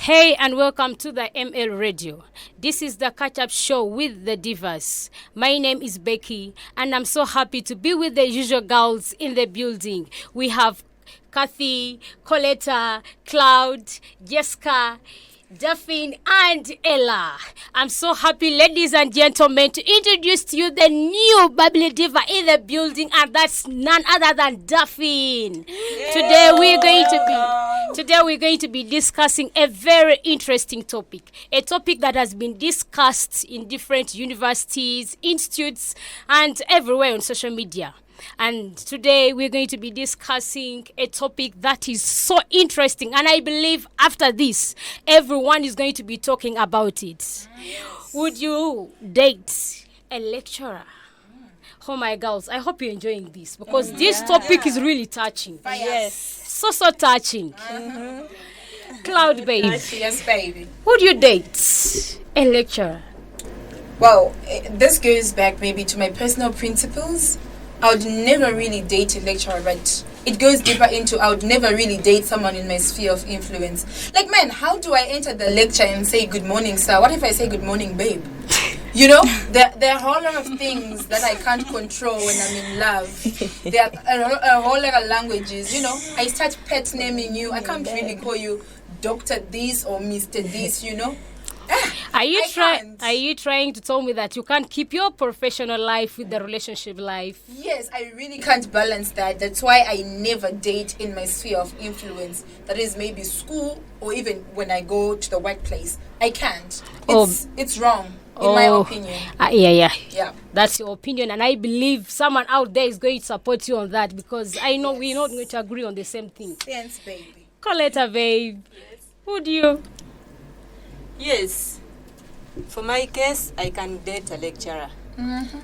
Hey, and welcome to the ML Radio. This is the CatchUp Show with the Divas. My name is Becky, and I'm so happy to be with the usual girls in the building. We have Kathy, Coletta, Cloud, Jessica, Daphne, and Ella. I'm so happy, ladies and gentlemen, to introduce to you the new bubbly diva in the building, and that's none other than Daphne. Today we're going to be discussing a very interesting topic, a topic that has been discussed in different universities, institutes, and everywhere on social media. And today we're going to be discussing a topic that is so interesting, and I believe after this everyone is going to be talking about it. Yes. Would you date a lecturer? Oh my girls, I hope you're enjoying this because this topic is really touching. Yes. So touching. Cloud babe. Yes, baby. Would you date a lecturer? Well, this goes back maybe to my personal principles. I would never really date a lecturer, but it goes deeper into I would never really date someone in my sphere of influence. Like, man, how do I enter the lecture and say good morning, sir? What if I say good morning, babe? You know, there are a whole lot of things that I can't control when I'm in love. There are a whole lot of languages, you know. I start pet naming you. I can't really call you Dr. This or Mr. This, you know. Are you trying to tell me that you can't keep your professional life with the relationship life? Yes, I really can't balance that. That's why I never date in my sphere of influence. That is maybe school or even when I go to the workplace. I can't. It's wrong, in my opinion. Yeah. That's your opinion, and I believe someone out there is going to support you on that because I know we're not going to agree on the same thing. Thanks, baby. Coletta, babe. Yes. Would you? Yes. For my case, I can date a lecturer. Mm-hmm.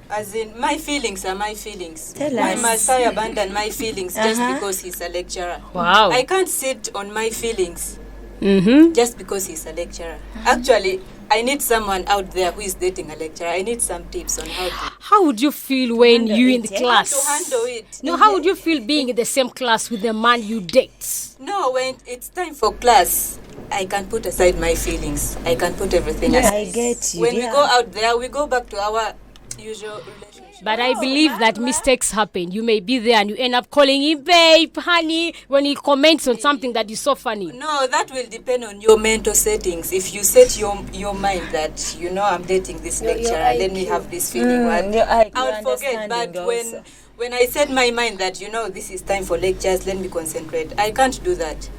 As in, my feelings are my feelings. Why must I abandon my feelings just because he's a lecturer? Wow. I can't sit on my feelings Mm-hmm. just because he's a lecturer. Actually, I need someone out there who is dating a lecturer. I need some tips on How would you feel when you in the to class? handle it. No, how would you feel being in the same class with the man you date? No, when it's time for class, I can put aside my feelings. I can put everything aside. I get you. When we go out there, we go back to our usual relationship. But I believe that mistakes happen. You may be there and you end up calling him babe, honey, when he comments on something that is so funny. No, that will depend on your mental settings. If you set your mind that, you know, I'm dating this lecturer, let me have this feeling. I'll forget. But when I set my mind that, you know, this is time for lectures, let me concentrate. I can't do that.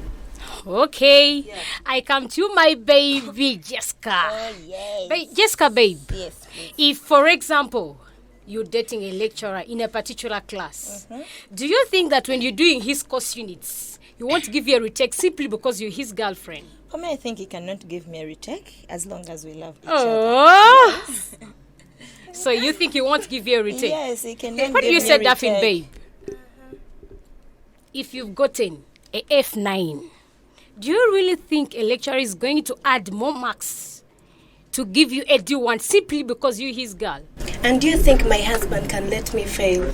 Okay. Yeah. I come to my baby, Jessica. Oh, yes. Jessica, babe. Yes, please. If, for example, you're dating a lecturer in a particular class, do you think that when you're doing his course units, he won't give you a retake simply because you're his girlfriend? For me, I think he cannot give me a retake as long as we love each Oh. So you think he won't give you a other. retake? Yes, he cannot. What do give you me say, a Daphne, retake. babe? If you've gotten a F9, do you really think a lecturer is going to add more marks to give you a D1 simply because you're his girl? And do you think my husband can let me fail?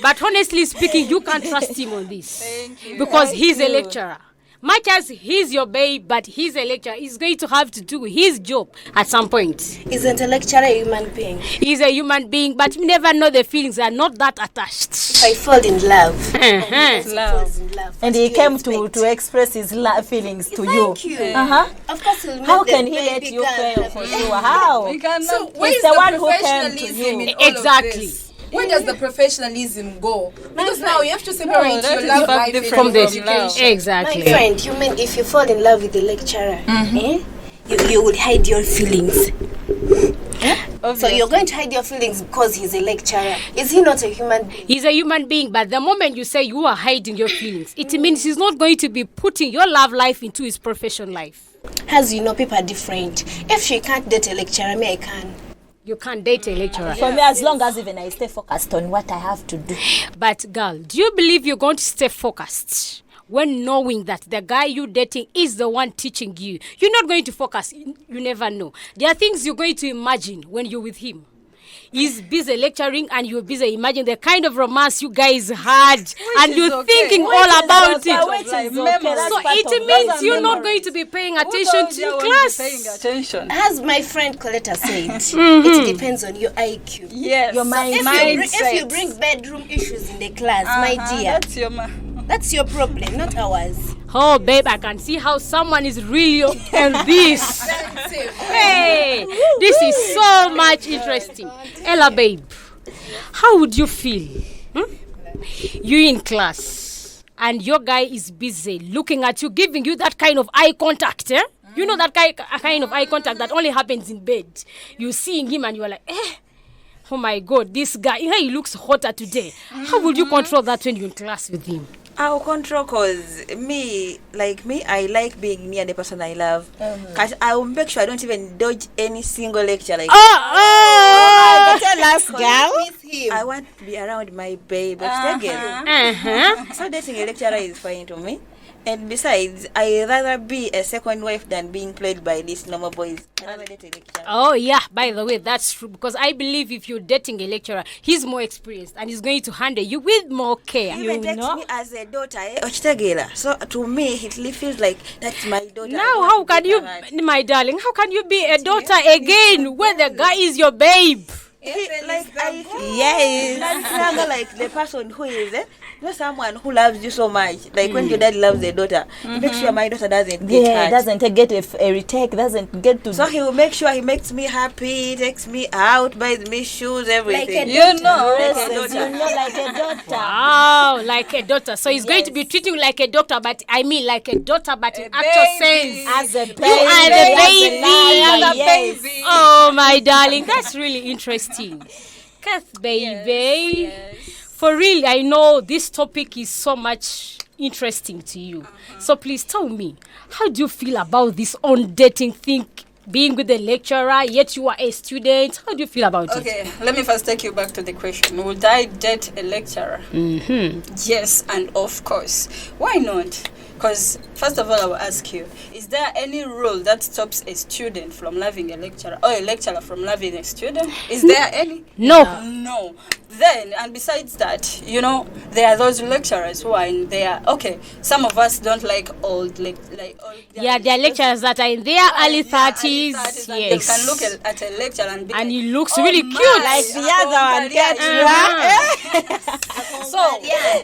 But honestly speaking, you can't trust him on this. Thank you. Because he's a lecturer. Much as he's your babe, but he's a lecturer, he's going to have to do his job at some point. Isn't a lecturer a human being? He's a human being, but you never know the feelings are not that attached. If I fall in love, Uh-huh. falls in love. And what he do you came expect? to express his feelings to you. Thank you. Of course, he'll How make can the he let baby you girl fail happy. for you? How? So where's He's the one who came to professionalism you. in all Exactly. of this? Where does the professionalism go? Because now you have to separate your love life From the education. exactly. My friend, you mean if you fall in love with the lecturer, you would hide your feelings. So you're going to hide your feelings because he's a lecturer. Is he not a human being? He's a human being, but the moment you say you are hiding your feelings, it means he's not going to be putting your love life into his professional life. As you know, people are different. If she can't date a lecturer, me, I can. You can't date a lecturer. For me, as long as even I stay focused on what I have to do. But girl, do you believe you're going to stay focused when knowing that the guy you're dating is the one teaching you? You're not going to focus. You never know. There are things you're going to imagine when you're with him. is busy lecturing and you're busy imagining the kind of romance you guys had, and you're thinking all about it. So it means you're not going to be paying attention to class. As my friend Coletta said, it depends on your IQ. Yes. Your If you bring bedroom issues in the class, my dear, that's your problem, not ours. Oh, babe, I can see how someone is really on this. Hey, this is so much interesting. Ella, babe, how would you feel? You in class and your guy is busy looking at you, giving you that kind of eye contact, eh? You know that kind of eye contact that only happens in bed. You seeing him and you are like, oh my God, this guy, he looks hotter today. How would you control that when you're in class with him? I'll control because I like being near the person I love. Cause I will make sure I don't even dodge any single lecture. Like, Tell us, girl. I want to be around my babe. So dating a lecturer is fine to me. And besides, I'd rather be a second wife than being played by these normal boys. Oh, yeah, by the way, that's true. Because I believe if you're dating a lecturer, he's more experienced and he's going to handle you with more care. He even takes me as a daughter. So to me, it feels like that's my daughter. Now, how can you, my darling, how can you be a daughter again when the guy is your babe? Like the person who is not someone who loves you so much. Like when your dad loves the daughter, he makes sure my daughter doesn't get hurt. Doesn't get a retake, doesn't get to. So he will make sure he makes me happy, takes me out, buys me shoes, everything. Like a daughter. Wow, like a daughter. So he's going to be treating you like a doctor, but I mean like a daughter, but in actual sense. As a baby. You are the baby. Yes. Oh, my darling, that's really interesting. Kath, baby. Yes. For real, I know this topic is so much interesting to you. So please tell me, how do you feel about this on dating thing? Being with the lecturer, yet you are a student. How do you feel about it? Okay, let me first take you back to the question. Would I date a lecturer? Yes, and of course. Why not? Because, first of all, I will ask you, is there any rule that stops a student from loving a lecturer or a lecturer from loving a student? Is there any? No. No. Then, and besides that, there are those lecturers who are in there. Okay, some of us don't like old, there are lecturers that are in their early 30s. Yes. Yes. You can look at a lecturer and be And like, he looks really cute. Like the other one, get So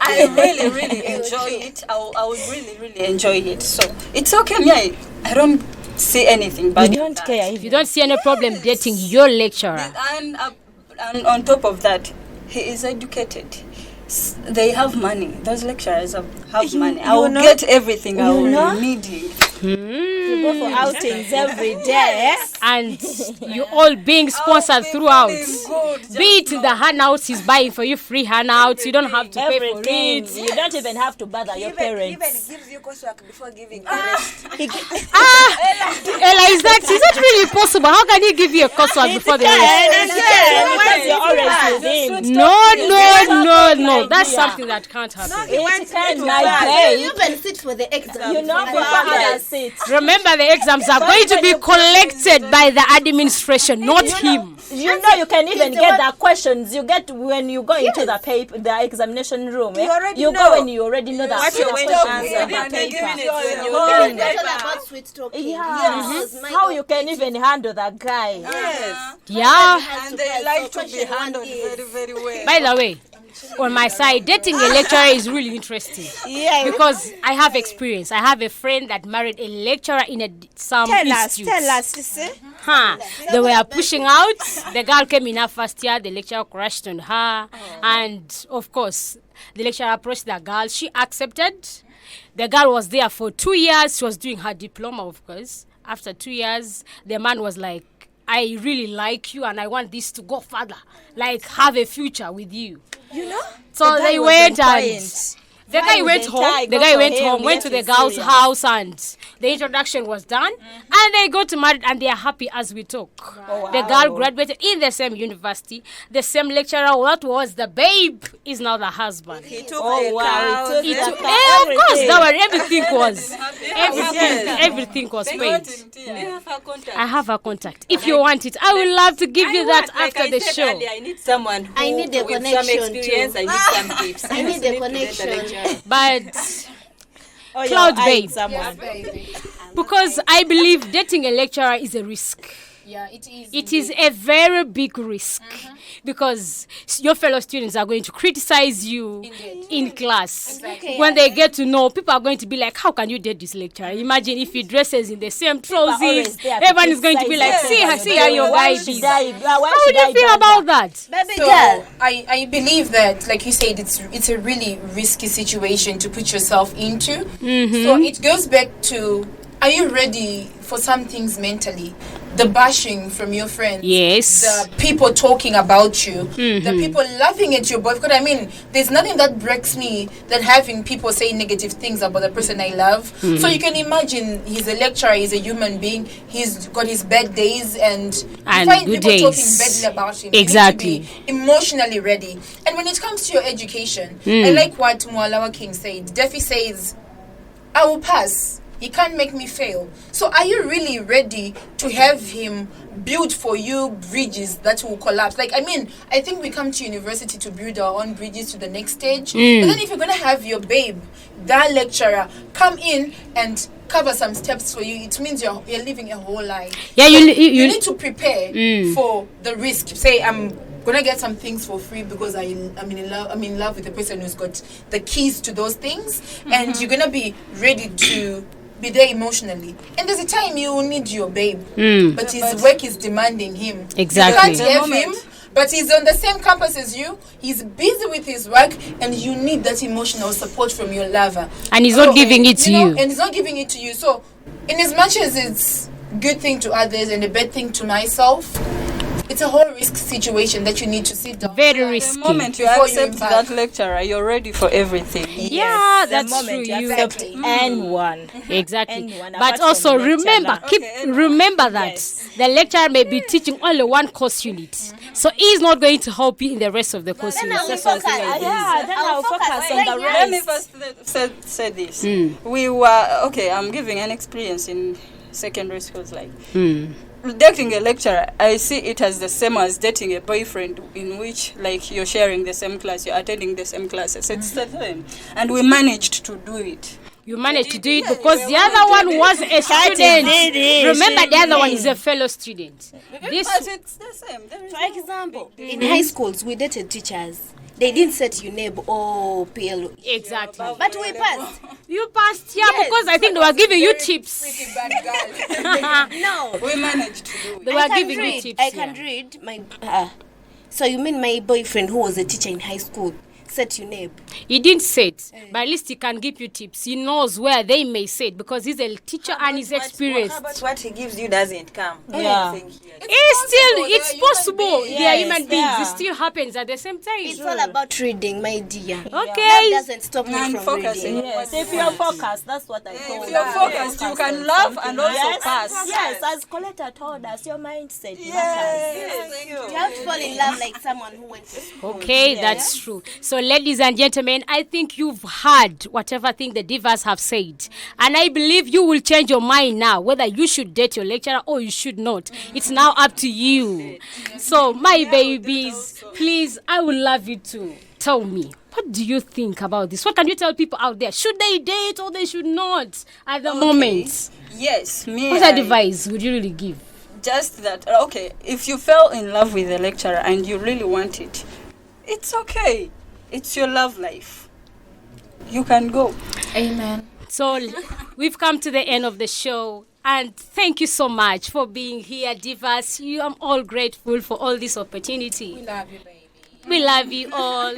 I really, really enjoy it. I would really, really enjoy it. So it's okay. Me, I don't see anything bad. You don't care. You don't see any problem dating your lecturer. And on top of that, he is educated. They have money. Those lecturers have money. I will get everything I will be needing. You go for outings every day. And you all being sponsored throughout. Be it in the handouts, he's buying for you free handouts. You don't have to pay for it. You don't even have to bother your parents. Even gives you coursework before giving Ella, is that really possible? How can he give you a coursework before the rest? No. That's something that can't happen. You even sit for the exam. Remember, the exams are going to be collected by the administration, not him. You can even get the questions you get when you go into the examination room. You go when you already know the questions on the paper. How you can even handle that guy. Yeah. And they like to be handled very, very well. By the way, on my side, dating a lecturer is really interesting. Because I have experience. I have a friend that married a lecturer in some institute. Tell us. They were pushing out. The girl came in her first year. The lecturer crashed on her. And, of course, the lecturer approached the girl. She accepted. The girl was there for 2 years. She was doing her diploma, of course. After 2 years, the man was like, I really like you and I want this to go further. Like, have a future with you. So they went and the guy went home, went to the girl's house, and the introduction was done. And they got married and they are happy as we talk. The girl graduated in the same university. The same lecturer, what was the babe, is now the husband. He took Of course, that was everything was. everything was paid. Do you have her contact? I have a contact. If you want it, I would love to give you that Like after I the said show. earlier, I need someone who, I need a with some connection experience. too. I need some tips. I need a connection. But Oh, Cloud you're babe. someone. because I believe dating a lecturer is a risk. Yeah, it is. It is a very big risk because your fellow students are going to criticize you in class. Okay. When they get to know, people are going to be like, how can you date this lecturer? Imagine if he dresses in the same trousers. always there to Everyone is going to be like, criticize see how your Why guy should is. I- How why do should I you feel do about that? Baby So girl. I believe that, like you said, it's a really risky situation to put yourself into. So it goes back to, are you ready for some things mentally? The bashing from your friends. Yes. The people talking about you. The people laughing at your boy. Because I mean, there's nothing that breaks me than having people say negative things about the person I love. So you can imagine he's a lecturer, he's a human being, he's got his bad days and you find good people talking days. badly about him. Exactly. You need to be emotionally ready. And when it comes to your education, I like what Mwalawa King said. Defi says, I will pass. He can't make me fail. So are you really ready to have him build for you bridges that will collapse? Like, I mean, I think we come to university to build our own bridges to the next stage. But then if you're going to have your babe, that lecturer, come in and cover some steps for you, it means you're living a whole life. Yeah, So you you need to prepare for the risk. Say, I'm gonna get some things for free because I'm in love with the person who's got the keys to those things, and you're gonna be ready to be there emotionally. And there's a time you will need your babe, but his work is demanding him. Exactly. You can't have him, but he's on the same campus as you. He's busy with his work, and you need that emotional support from your lover. And he's not giving it to know, you. And he's not giving it to you. So, in as much as it's good thing to others and a bad thing to myself, it's a whole risk situation that you need to sit down. Very The risky. moment you Before you accept embark. that lecturer, you're ready for everything. Yeah, The that's moment true. you You accept anyone. Exactly. Anyone, But apart also from lecture, remember, nah. remember that Yes. the lecturer may be teaching only one course unit, so he's not going to help you in the rest of the course units. I'll That's focus. what I'm saying. Yeah, then I'll focus on the Let me rest. first say this. We were, okay, I'm giving an experience in secondary schools, like dating a lecturer. I see it as the same as dating a boyfriend, in which like you're sharing the same class, you're attending the same classes. It's the same. And we managed to do it. You managed to do it because the other one was a student. Remember, the other one is a fellow student. This But it's the same. There is For example, in high schools, we dated teachers. They didn't set UNEB or PLO. exactly. But we passed. You passed, yeah, because I think they were giving you tips. Pretty bad girl. No. we managed to do They it. were giving you tips. I can read my. So you mean my boyfriend who was a teacher in high school set UNEB? He didn't say it, but at least he can give you tips. He knows where they may say it because he's a teacher and he's experienced. But what he gives you doesn't come. Yeah. Anything here. It's They are possible. human They are Yes, human beings. yeah. It still happens at the same time. It's all about reading, my dear. That Okay. doesn't stop me And from focusing. reading. Yes, if you're focused, that's what I told If you're focused, you can laugh and also yes. pass. Yes, as Coletta told us, your mindset matters. Yes. You have to fall in love like someone who went to school. Okay, that's true. So, ladies and gentlemen, I think you've heard whatever thing the divas have said. And I believe you will change your mind now, whether you should date your lecturer or you should not. It's now up to you. So, my babies, please, I would love you to tell me, what do you think about this? What can you tell people out there? Should they date or they should not at the moment? Yes, me. What advice would you really give? Just that, okay, if you fell in love with a lecturer and you really want it, it's okay. It's your love life. You can go. Amen. So we've come to the end of the show. And thank you so much for being here, divas. I'm all grateful for all this opportunity. Love you, baby. We love you all.